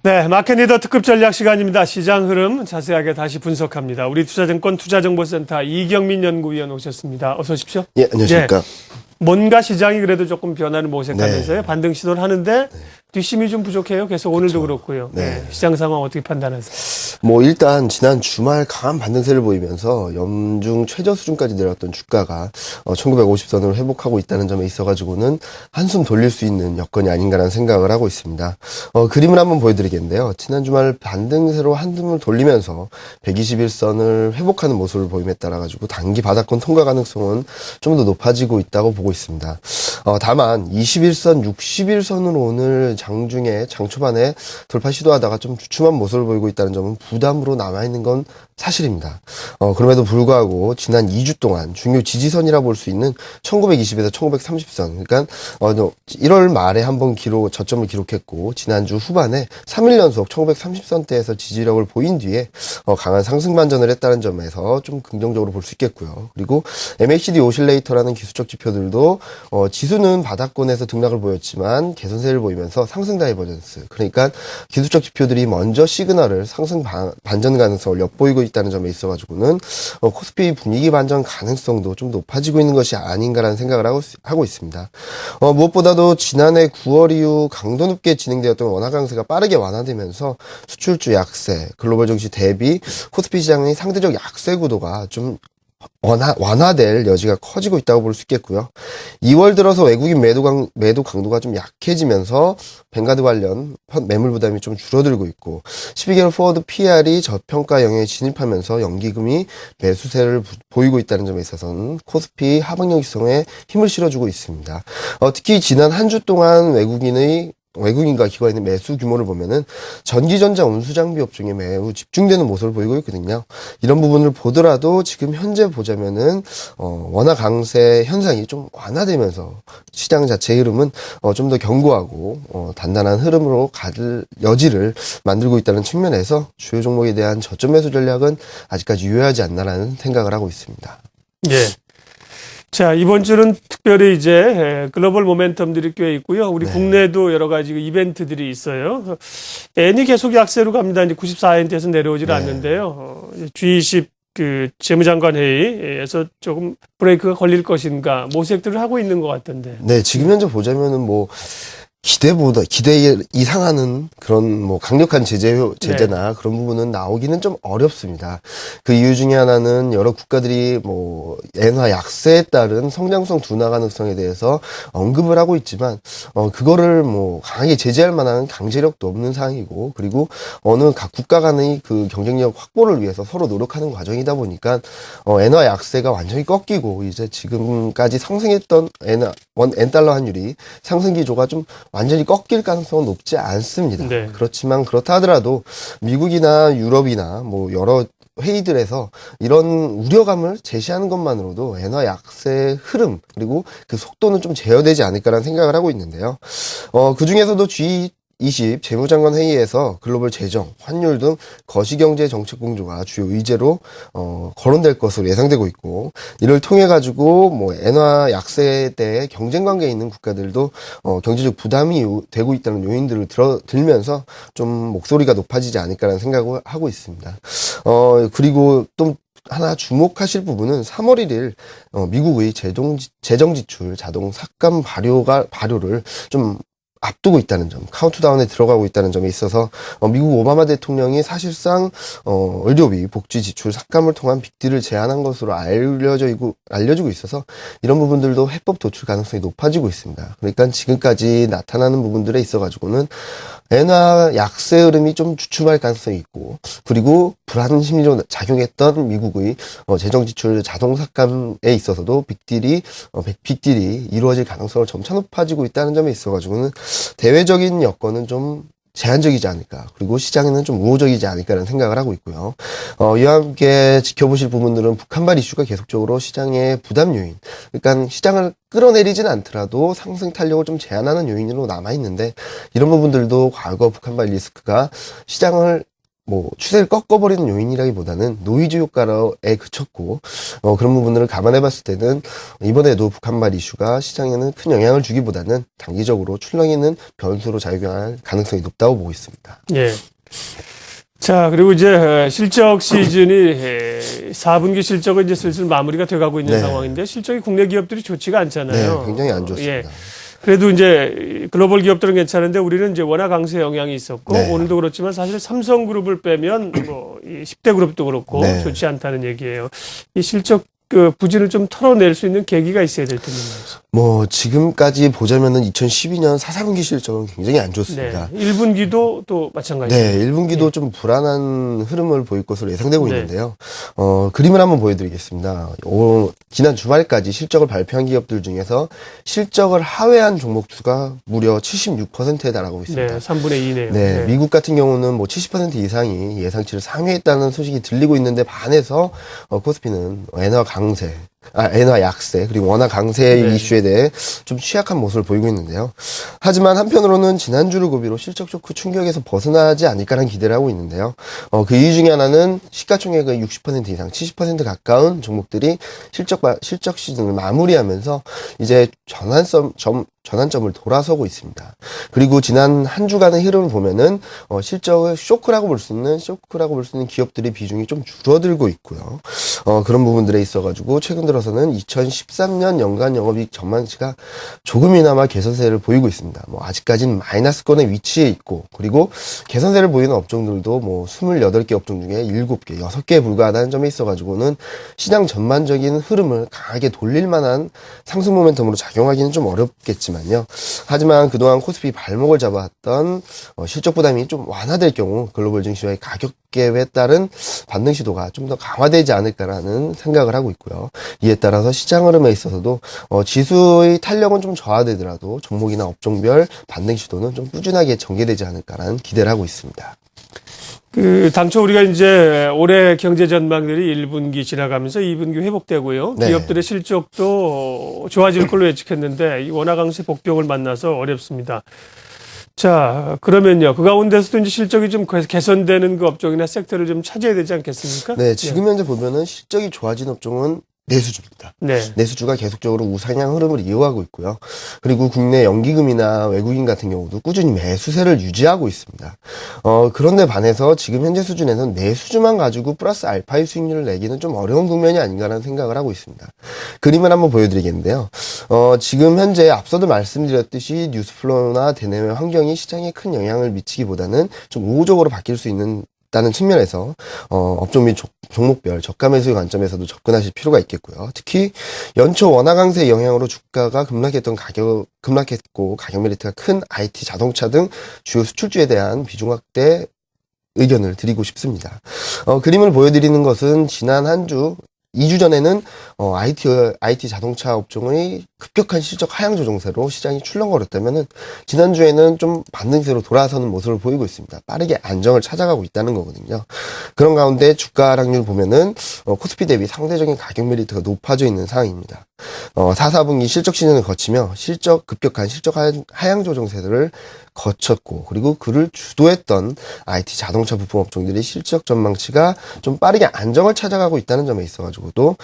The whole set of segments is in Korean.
네, 마켓리더 특급 전략 시간입니다. 시장 흐름 자세하게 다시 분석합니다. 우리 투자증권 투자정보센터 이경민 연구위원 오셨습니다. 어서 오십시오. 예, 안녕하십니까. 뭔가 시장이 그래도 조금 변화를 모색하면서요. 네. 반등 시도를 하는데 뒷심이 좀 부족해요. 계속 오늘도 그렇죠. 그렇고요. 네. 시장 상황 어떻게 판단하세요? 일단 지난 주말 강한 반등세를 보이면서 연중 최저 수준까지 내려왔던 주가가 1950선을 회복하고 있다는 점에 있어가지고는 한숨 돌릴 수 있는 여건이 아닌가라는 생각을 하고 있습니다. 그림을 한번 보여드리겠는데요. 지난 주말 반등세로 한숨을 돌리면서 121선을 회복하는 모습을 보임에 따라가지고 단기 바닥권 통과 가능성은 좀 더 높아지고 있다고 보고 있습니다. 다만 21선, 61선으로 오늘 장중에 장 초반에 돌파 시도하다가 좀 주춤한 모습을 보이고 있다는 점은 부담으로 남아있는 건 사실입니다. 그럼에도 불구하고 지난 2주 동안 중요 지지선이라 볼 수 있는 1920에서 1930선, 그러니까 1월 말에 한번 저점을 기록했고 지난주 후반에 3일 연속 1930선대에서 지지력을 보인 뒤에 강한 상승 반전을 했다는 점에서 좀 긍정적으로 볼 수 있겠고요. 그리고 MACD 오실레이터라는 기술적 지표들도 지수는 바닥권에서 등락을 보였지만 개선세를 보이면서 상승 다이버전스, 그러니까 기술적 지표들이 먼저 시그널을 상승 반전 가능성을 엿보이고 있다는 점에 있어가지고는 코스피 분위기 반전 가능성도 좀 높아지고 있는 것이 아닌가라는 생각을 하고 있습니다. 무엇보다도 지난해 9월 이후 강도 높게 진행되었던 원화 강세가 빠르게 완화되면서 수출주 약세, 글로벌 증시 대비 코스피 시장의 상대적 약세 구도가 좀 완화될 여지가 커지고 있다고 볼 수 있겠고요. 2월 들어서 외국인 매도 강도가 좀 약해지면서 뱅가드 관련 매물 부담이 좀 줄어들고 있고 12개월 포워드 PR이 저평가 영역에 진입하면서 연기금이 매수세를 보이고 있다는 점에 있어서는 코스피 하방력 형성에 힘을 실어주고 있습니다. 특히 지난 한 주 동안 외국인과 기관의 매수 규모를 보면은 전기전자 운수장비 업종에 매우 집중되는 모습을 보이고 있거든요. 이런 부분을 보더라도 지금 현재 보자면은 원화 강세 현상이 좀 완화되면서 시장 자체의 흐름은 좀 더 견고하고 단단한 흐름으로 갈 여지를 만들고 있다는 측면에서 주요 종목에 대한 저점 매수 전략은 아직까지 유효하지 않나라는 생각을 하고 있습니다. 예. 자, 이번 주는 특별히 이제 글로벌 모멘텀들이 꽤 있고요. 우리 네. 국내도 여러 가지 이벤트들이 있어요. 엔이 계속 약세로 갑니다. 이제 94엔대에서 내려오질 네. 않는데요. G20 재무장관 회의에서 조금 브레이크가 걸릴 것인가 모색들을 하고 있는 것 같던데. 네, 지금 현재 보자면은 기대 이상하는 그런 강력한 제재나 그런 부분은 나오기는 좀 어렵습니다. 그 이유 중에 하나는 여러 국가들이 엔화 약세에 따른 성장성 둔화 가능성에 대해서 언급을 하고 있지만, 그거를 강하게 제재할 만한 강제력도 없는 상황이고, 그리고 어느 각 국가 간의 그 경쟁력 확보를 위해서 서로 노력하는 과정이다 보니까, 엔화 약세가 완전히 꺾이고, 이제 지금까지 상승했던 엔달러 환율이 상승 기조가 좀 완전히 꺾일 가능성은 높지 않습니다. 네. 그렇지만 그렇다 하더라도 미국이나 유럽이나 여러 회의들에서 이런 우려감을 제시하는 것만으로도 엔화 약세 흐름 그리고 그 속도는 좀 제어되지 않을까라는 생각을 하고 있는데요. 그 중에서도 G20 재무장관 회의에서 글로벌 재정, 환율 등 거시경제 정책 공조가 주요 의제로 거론될 것으로 예상되고 있고, 이를 통해 가지고 엔화 약세에 대해 경쟁 관계에 있는 국가들도 경제적 부담이 되고 있다는 요인들을 들면서 좀 목소리가 높아지지 않을까라는 생각을 하고 있습니다. 그리고 또 하나 주목하실 부분은 3월 1일 미국의 재정 지출 자동 삭감 발효를 좀 앞두고 있다는 점, 카운트다운에 들어가고 있다는 점에 있어서 미국 오바마 대통령이 사실상 의료비, 복지 지출 삭감을 통한 빅딜을 제안한 것으로 알려지고 있어서 이런 부분들도 해법 도출 가능성이 높아지고 있습니다. 그러니까 지금까지 나타나는 부분들에 있어가지고는 엔화 약세 흐름이 좀 주춤할 가능성이 있고, 그리고 불안 심리로 작용했던 미국의 재정 지출 자동 삭감에 있어서도 빅딜이 이루어질 가능성을 점차 높아지고 있다는 점에 있어가지고는 대외적인 여건은 좀 제한적이지 않을까, 그리고 시장에는 좀 우호적이지 않을까라는 생각을 하고 있고요. 이와 함께 지켜보실 부분들은 북한발 이슈가 계속적으로 시장의 부담 요인, 그러니까 시장을 끌어내리진 않더라도 상승 탄력을 좀 제한하는 요인으로 남아있는데, 이런 부분들도 과거 북한발 리스크가 시장을 뭐 추세를 꺾어버리는 요인이라기보다는 노이즈 효과에 그쳤고 그런 부분들을 감안해 봤을 때는 이번에도 북한발 이슈가 시장에는 큰 영향을 주기보다는 단기적으로 출렁이는 변수로 작용할 가능성이 높다고 보고 있습니다. 예. 자, 그리고 이제 실적 시즌이 4분기 실적은 이제 슬슬 마무리가 돼가고 있는 네. 상황인데 실적이 국내 기업들이 좋지가 않잖아요. 네, 굉장히 안 좋습니다. 예. 그래도 이제 글로벌 기업들은 괜찮은데 우리는 이제 워낙 강세 영향이 있었고 네. 오늘도 그렇지만 사실 삼성그룹을 빼면 뭐 이 10대 그룹도 그렇고 네. 좋지 않다는 얘기예요. 이 실적 그 부진을 좀 털어낼 수 있는 계기가 있어야 될 텐데. 뭐 지금까지 보자면은 2012년 4분기 실적은 굉장히 안 좋습니다. 네. 1분기도 또 마찬가지죠. 네, 1분기도 좀 불안한 흐름을 보일 것으로 예상되고 네. 있는데요. 그림을 한번 보여드리겠습니다. 지난 주말까지 실적을 발표한 기업들 중에서 실적을 하회한 종목 수가 무려 76%에 달하고 있습니다. 네, 3분의 2네요. 네, 미국 같은 경우는 뭐 70% 이상이 예상치를 상회했다는 소식이 들리고 있는데 반해서 코스피는 엔화 약세, 그리고 원화 강세 네. 이슈에 대해 좀 취약한 모습을 보이고 있는데요. 하지만 한편으로는 지난주를 고비로 실적 쇼크 충격에서 벗어나지 않을까라는 기대를 하고 있는데요. 그 이유 중에 하나는 시가총액의 60% 이상, 70% 가까운 종목들이 실적 시즌을 마무리하면서 이제 전환점을 돌아서고 있습니다. 그리고 지난 한 주간의 흐름을 보면은 실적을 쇼크라고 볼 수 있는 기업들의 비중이 좀 줄어들고 있고요. 그런 부분들에 있어가지고 최근 들어서는 2013년 연간 영업이익 전망치가 조금이나마 개선세를 보이고 있습니다. 뭐 아직까지는 마이너스권에 위치해 있고, 그리고 개선세를 보이는 업종들도 뭐 28개 업종 중에 7개, 6개에 불과하다는 점에 있어가지고는 시장 전반적인 흐름을 강하게 돌릴 만한 상승 모멘텀으로 작용하기는 좀 어렵겠지만요. 하지만 그동안 코스피 발목을 잡아왔던 실적 부담이 좀 완화될 경우 글로벌 증시와의 가격 갭에 따른 반등 시도가 좀 더 강화되지 않을까라는 생각을 하고 있고요. 이에 따라서 시장 흐름에 있어서도 지수의 탄력은 좀 저하되더라도 종목이나 업종별 반등 시도는 좀 꾸준하게 전개되지 않을까라는 기대를 하고 있습니다. 당초 우리가 이제 올해 경제 전망들이 1분기 지나가면서 2분기 회복되고요. 네. 기업들의 실적도 좋아질 걸로 예측했는데 이 원화 강세 복병을 만나서 어렵습니다. 자, 그러면요. 그 가운데서도 이제 실적이 좀 개선되는 그 업종이나 섹터를 좀 찾아야 되지 않겠습니까? 네, 지금 현재 보면은 실적이 좋아진 업종은 내수주입니다. 네. 내수주가 계속적으로 우상향 흐름을 이어가고 있고요. 그리고 국내 연기금이나 외국인 같은 경우도 꾸준히 매수세를 유지하고 있습니다. 그런데 반해서 지금 현재 수준에서는 내수주만 가지고 플러스 알파의 수익률을 내기는 좀 어려운 국면이 아닌가라는 생각을 하고 있습니다. 그림을 한번 보여드리겠는데요. 지금 현재 앞서도 말씀드렸듯이 뉴스플로우나 대내외 환경이 시장에 큰 영향을 미치기보다는 좀 우호적으로 바뀔 수 있는 다는 측면에서 업종 및 종목별 저가 매수의 관점에서도 접근하실 필요가 있겠고요. 특히 연초 원화 강세의 영향으로 주가가 급락했고 가격 메리트가 큰 IT, 자동차 등 주요 수출주에 대한 비중 확대 의견을 드리고 싶습니다. 그림을 보여드리는 것은 지난 한 주 2주 전에는 IT 자동차 업종의 급격한 실적 하향 조정세로 시장이 출렁거렸다면은 지난주에는 좀 반등세로 돌아서는 모습을 보이고 있습니다. 빠르게 안정을 찾아가고 있다는 거거든요. 그런 가운데 주가 하락률 보면은 코스피 대비 상대적인 가격 메리트가 높아져 있는 상황입니다. 4분기 실적 시즌을 거치며 급격한 실적 하향 조정세들을 거쳤고, 그리고 그를 주도했던 IT 자동차 부품 업종들이 실적 전망치가 좀 빠르게 안정을 찾아가고 있다는 점에 있어가지고도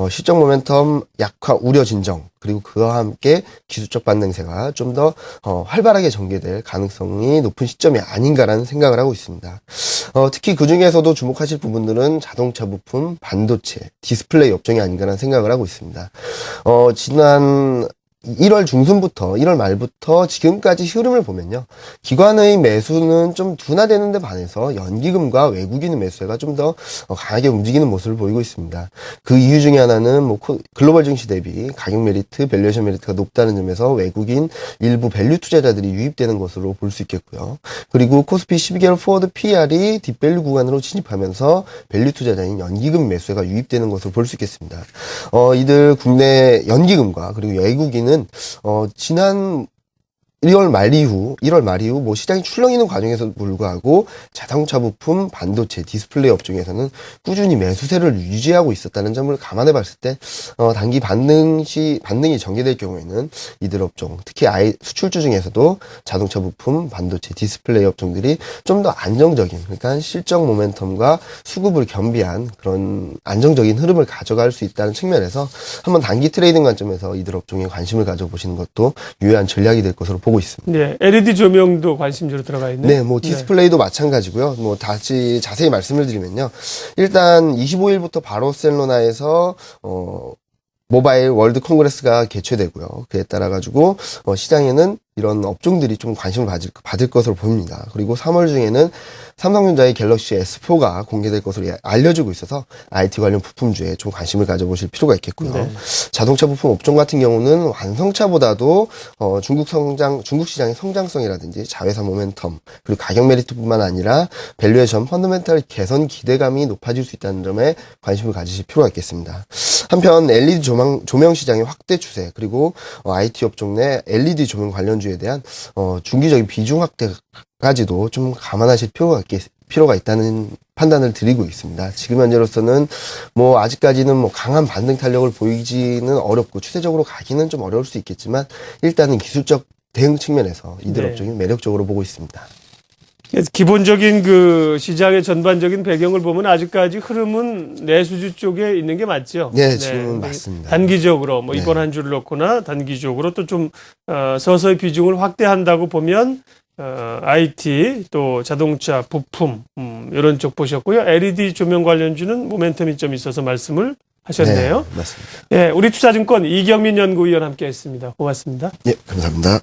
실적 모멘텀 약화 우려 진정, 그리고 그와 함께 기술적 반등세가 좀 더 활발하게 전개될 가능성이 높은 시점이 아닌가라는 생각을 하고 있습니다. 특히 그 중에서도 주목하실 부분들은 자동차 부품, 반도체, 디스플레이 업종이 아닌가라는 생각을 하고 있습니다. 지난 1월 중순부터 1월 말부터 지금까지 흐름을 보면요. 기관의 매수는 좀 둔화되는 데 반해서 연기금과 외국인의 매수세가 좀 더 강하게 움직이는 모습을 보이고 있습니다. 그 이유 중에 하나는 뭐 글로벌 증시 대비 가격 메리트, 밸류에이션 메리트가 높다는 점에서 외국인 일부 밸류 투자자들이 유입되는 것으로 볼 수 있겠고요. 그리고 코스피 12개월 포워드 PR이 딥밸류 구간으로 진입하면서 밸류 투자자인 연기금 매수세가 유입되는 것으로 볼 수 있겠습니다. 이들 국내 연기금과 그리고 외국인 지난 1월 말 이후 뭐 시장이 출렁이는 과정에서 불구하고 자동차 부품, 반도체, 디스플레이 업종에서는 꾸준히 매수세를 유지하고 있었다는 점을 감안해 봤을 때, 단기 반등이 전개될 경우에는 이들 업종, 특히 수출주 중에서도 자동차 부품, 반도체, 디스플레이 업종들이 좀 더 안정적인, 그러니까 실적 모멘텀과 수급을 겸비한 그런 안정적인 흐름을 가져갈 수 있다는 측면에서 한번 단기 트레이딩 관점에서 이들 업종에 관심을 가져보시는 것도 유효한 전략이 될 것으로 보고 있습니다. 네, LED 조명도 관심주로 들어가 있네요. 네, 뭐 디스플레이도 마찬가지고요. 뭐 다시 자세히 말씀을 드리면요. 일단 25일부터 바르셀로나에서 모바일 월드 콩그레스가 개최되고요. 그에 따라 가지고 시장에는 이런 업종들이 좀 관심을 받을 것으로 보입니다. 그리고 3월 중에는 삼성전자의 갤럭시 S4가 공개될 것으로 알려지고 있어서 IT 관련 부품주에 좀 관심을 가져보실 필요가 있겠고요. 네. 자동차 부품 업종 같은 경우는 완성차보다도 중국 시장의 성장성이라든지 자회사 모멘텀, 그리고 가격 메리트뿐만 아니라 밸류에이션 펀더멘탈 개선 기대감이 높아질 수 있다는 점에 관심을 가지실 필요가 있겠습니다. 한편 LED 조명 시장의 확대 추세, 그리고 IT 업종 내 LED 조명 관련주에 대한 중기적인 비중 확대까지도 좀 감안하실 필요가 있다는 판단을 드리고 있습니다. 지금 현재로서는 뭐 아직까지는 뭐 강한 반등 탄력을 보이지는 어렵고 추세적으로 가기는 좀 어려울 수 있겠지만 일단은 기술적 대응 측면에서 이들 네. 업종이 매력적으로 보고 있습니다. 기본적인 그 시장의 전반적인 배경을 보면 아직까지 흐름은 내수주 쪽에 있는 게 맞죠. 네, 지금은 맞습니다. 단기적으로 뭐 네. 이번 한 주를 놓거나 단기적으로 또 좀 서서히 비중을 확대한다고 보면 IT 또 자동차 부품 이런 쪽 보셨고요. LED 조명 관련주는 모멘텀이 좀 있어서 말씀을 하셨네요. 네, 맞습니다. 네, 우리 투자증권 이경민 연구위원 함께했습니다. 고맙습니다. 예, 감사합니다.